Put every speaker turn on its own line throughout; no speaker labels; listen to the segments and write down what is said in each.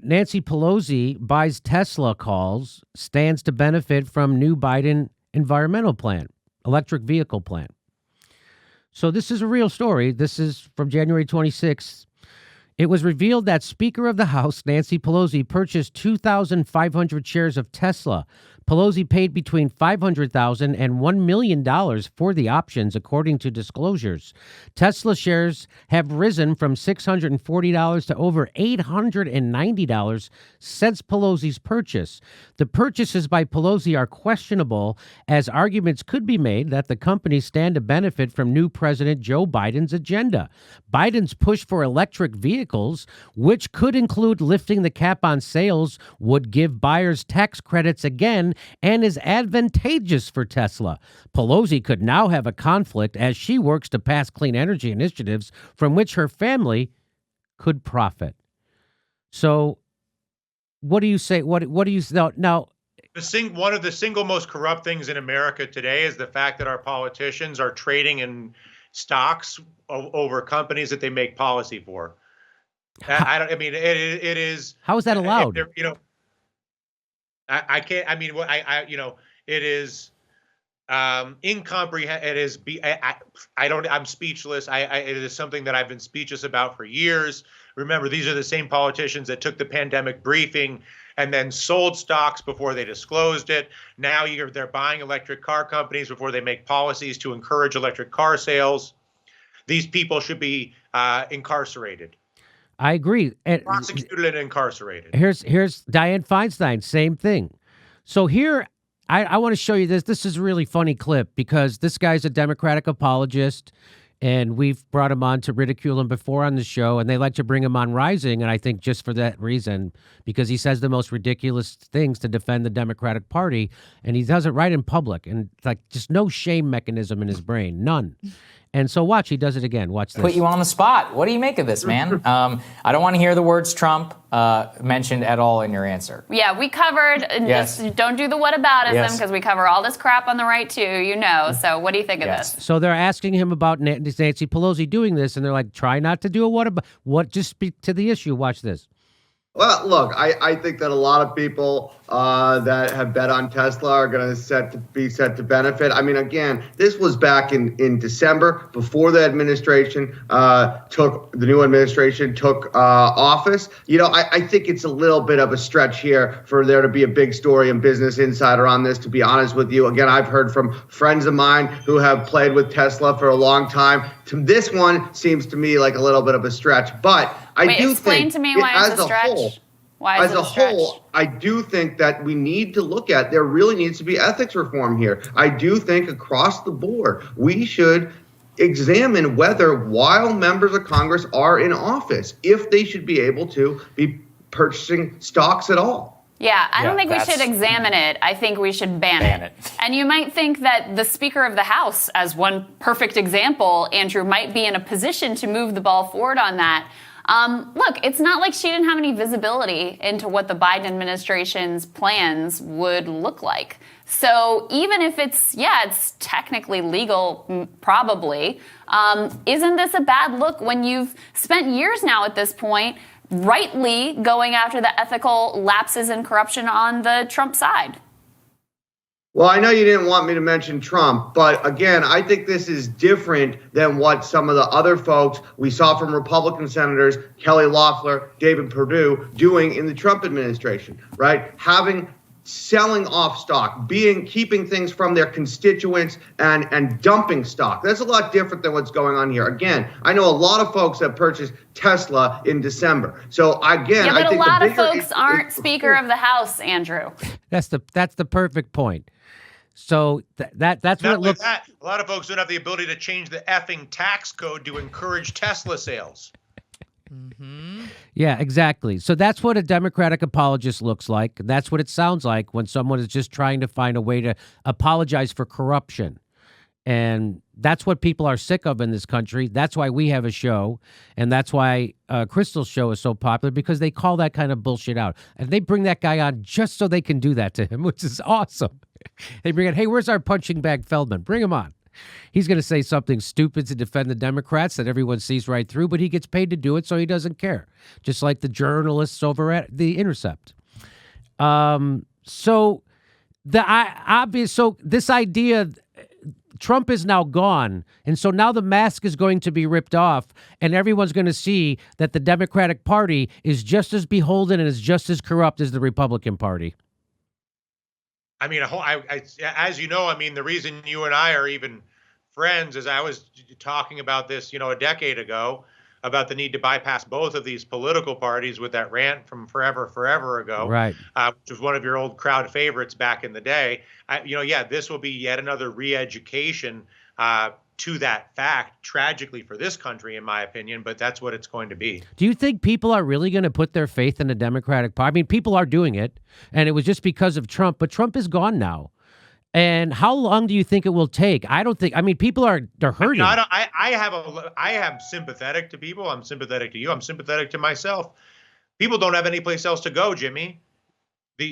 Nancy Pelosi buys Tesla calls, stands to benefit from new Biden environmental plan, electric vehicle plan. So this is a real story. This is from January 26th. It was revealed that Speaker of the House, Nancy Pelosi, purchased 2,500 shares of Tesla. Pelosi paid between $500,000 and $1 million for the options, according to disclosures. Tesla shares have risen from $640 to over $890 since Pelosi's purchase. The purchases by Pelosi are questionable, as arguments could be made that the companies stand to benefit from new President Joe Biden's agenda. Biden's push for electric vehicles, which could include lifting the cap on sales, would give buyers tax credits again and is advantageous for Tesla. Pelosi could now have a conflict as she works to pass clean energy initiatives from which her family could profit. So what do you say? What do you now?
One of the single most corrupt things in America today is the fact that our politicians are trading in stocks over companies that they make policy for. It is.
How is that allowed?
I can't. I mean, it is incomprehensible. It is. I'm speechless. It is something that I've been speechless about for years. Remember, these are the same politicians that took the pandemic briefing and then sold stocks before they disclosed it. Now they're buying electric car companies before they make policies to encourage electric car sales. These people should be incarcerated.
I agree.
Prosecuted and incarcerated.
Here's Dianne Feinstein, same thing. So here, I want to show you this. This is a really funny clip because this guy's a Democratic apologist, and we've brought him on to ridicule him before on the show, and they like to bring him on Rising, and I think just for that reason, because he says the most ridiculous things to defend the Democratic Party, and he does it right in public, and like just no shame mechanism in his brain, none. And so watch, he does it again. Watch this.
Put you on the spot. What do you make of this, man? I don't want to hear the words Trump mentioned at all in your answer.
Yeah, we covered, just don't do the whataboutism, because we cover all this crap on the right too, So what do you think of this?
So they're asking him about Nancy Pelosi doing this, and they're like, try not to do a just speak to the issue. Watch this.
Well, look, I think that a lot of people that have bet on Tesla are going to be set to benefit. I mean, again, this was back in December, before the administration the new administration took office. I think it's a little bit of a stretch here for there to be a big story in Business Insider on this, to be honest with you. Again, I've heard from friends of mine who have played with Tesla for a long time. This one seems to me like a little bit of a stretch, but
explain to me why it's a stretch. Why is it a stretch? As a whole,
I do think that we need to look at, there really needs to be ethics reform here. I do think across the board, we should examine whether, while members of Congress are in office, if they should be able to be purchasing stocks at all.
Yeah, I don't think we should examine it. I think we should ban it. And you might think that the Speaker of the House, as one perfect example, Andrew, might be in a position to move the ball forward on that. Look, it's not like she didn't have any visibility into what the Biden administration's plans would look like. So even if it's technically legal, probably, isn't this a bad look when you've spent years now at this point rightly going after the ethical lapses and corruption on the Trump side?
Well, I know you didn't want me to mention Trump, but again, I think this is different than what some of the other folks we saw from Republican senators, Kelly Loeffler, David Perdue, doing in the Trump administration, right? Selling off stock, keeping things from their constituents and dumping stock. That's a lot different than what's going on here. Again, I know a lot of folks that purchased Tesla in December. So again,
I think
a
lot of folks aren't Speaker of the House, Andrew.
That's the perfect point. So that's what it looks.
A lot of folks don't have the ability to change the effing tax code to encourage Tesla sales.
Mm-hmm. Yeah, exactly. So that's what a Democratic apologist looks like. That's what it sounds like when someone is just trying to find a way to apologize for corruption. And that's what people are sick of in this country. That's why we have a show. And that's why Crystal's show is so popular, because they call that kind of bullshit out. And they bring that guy on just so they can do that to him, which is awesome. They bring it, hey, where's our punching bag Feldman? Bring him on. He's going to say something stupid to defend the Democrats that everyone sees right through, but he gets paid to do it, so he doesn't care. Just like the journalists over at The Intercept. So this idea, Trump is now gone, and so now the mask is going to be ripped off, and everyone's going to see that the Democratic Party is just as beholden and is just as corrupt as the Republican Party.
I mean, as you know, I mean, the reason you and I are even friends is I was talking about this, a decade ago, about the need to bypass both of these political parties with that rant from forever ago,
right?
Which was one of your old crowd favorites back in the day. This will be yet another re-education to that fact, tragically for this country, in my opinion, but that's what it's going to be.
Do you think people are really going to put their faith in the Democratic Party? I mean, people are doing it, and it was just because of Trump, but Trump is gone now. And how long do you think it will take? People they're hurting.
I am sympathetic to people. I'm sympathetic to you. I'm sympathetic to myself. People don't have any place else to go, Jimmy. That's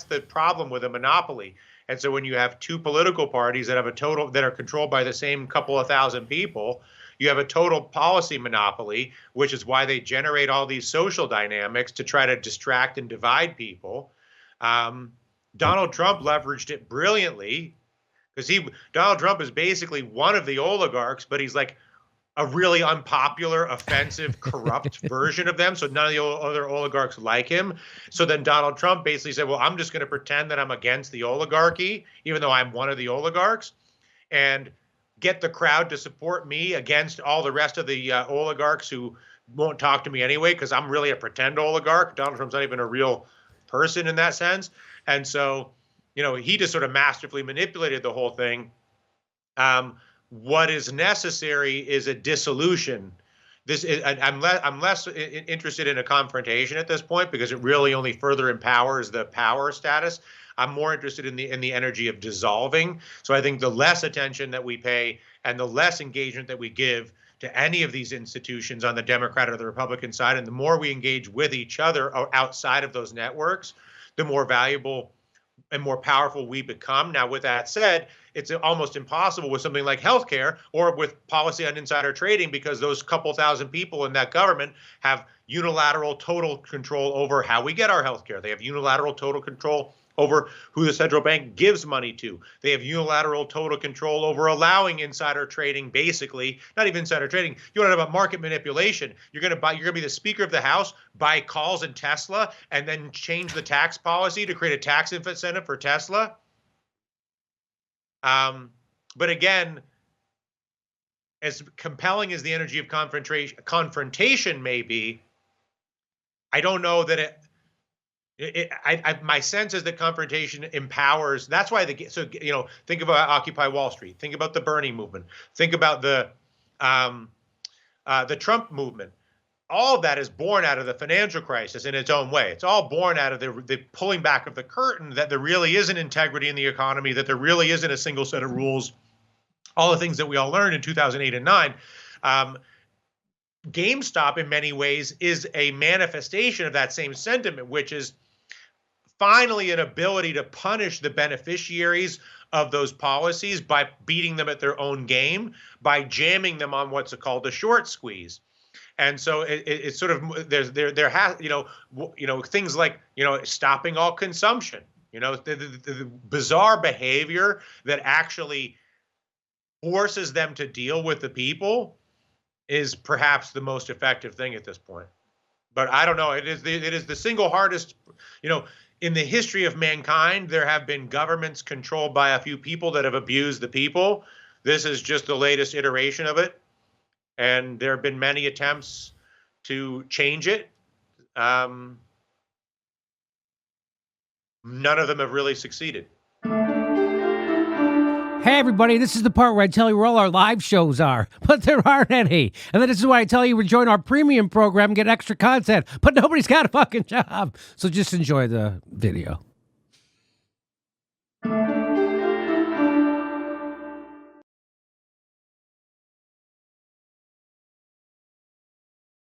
the problem with a monopoly. And so when you have two political parties that are controlled by the same couple of thousand people, you have a total policy monopoly, which is why they generate all these social dynamics to try to distract and divide people. Donald Trump leveraged it brilliantly because Donald Trump is basically one of the oligarchs, but he's like a really unpopular, offensive, corrupt version of them. So none of the other oligarchs like him. So then Donald Trump basically said, well, I'm just going to pretend that I'm against the oligarchy, even though I'm one of the oligarchs, and get the crowd to support me against all the rest of the oligarchs who won't talk to me anyway, because I'm really a pretend oligarch. Donald Trump's not even a real person in that sense. And so, he just sort of masterfully manipulated the whole thing. What is necessary is a dissolution. I'm less interested in a confrontation at this point because it really only further empowers the power status. I'm more interested in the energy of dissolving. So I think the less attention that we pay and the less engagement that we give to any of these institutions on the Democrat or the Republican side, and the more we engage with each other outside of those networks, the more valuable and more powerful we become. Now, with that said, it's almost impossible with something like healthcare or with policy on insider trading, because those couple thousand people in that government have unilateral total control over how we get our healthcare. They have unilateral total control over who the central bank gives money to. They have unilateral total control over allowing insider trading, basically, not even insider trading. You want to know about market manipulation. You're going to be the Speaker of the House, buy calls in Tesla, and then change the tax policy to create a tax incentive for Tesla. But again, as compelling as the energy of confrontation may be, I don't know that my sense is that confrontation empowers. That's why think about Occupy Wall Street. Think about the Bernie movement. Think about the Trump movement. All of that is born out of the financial crisis in its own way. It's all born out of the pulling back of the curtain that there really isn't integrity in the economy, that there really isn't a single set of rules, all the things that we all learned in 2008 and 2009. GameStop, in many ways, is a manifestation of that same sentiment, which is finally an ability to punish the beneficiaries of those policies by beating them at their own game, by jamming them on what's called a short squeeze. And so it's sort of there has things like stopping all consumption, the bizarre behavior that actually forces them to deal with the people is perhaps the most effective thing at this point. But I don't know. It is the single hardest, in the history of mankind, there have been governments controlled by a few people that have abused the people. This is just the latest iteration of it. And there have been many attempts to change it. None of them have really succeeded.
Hey, everybody, this is the part where I tell you where all our live shows are, but there aren't any. And then this is why I tell you to join our premium program and get extra content, but nobody's got a fucking job. So just enjoy the video.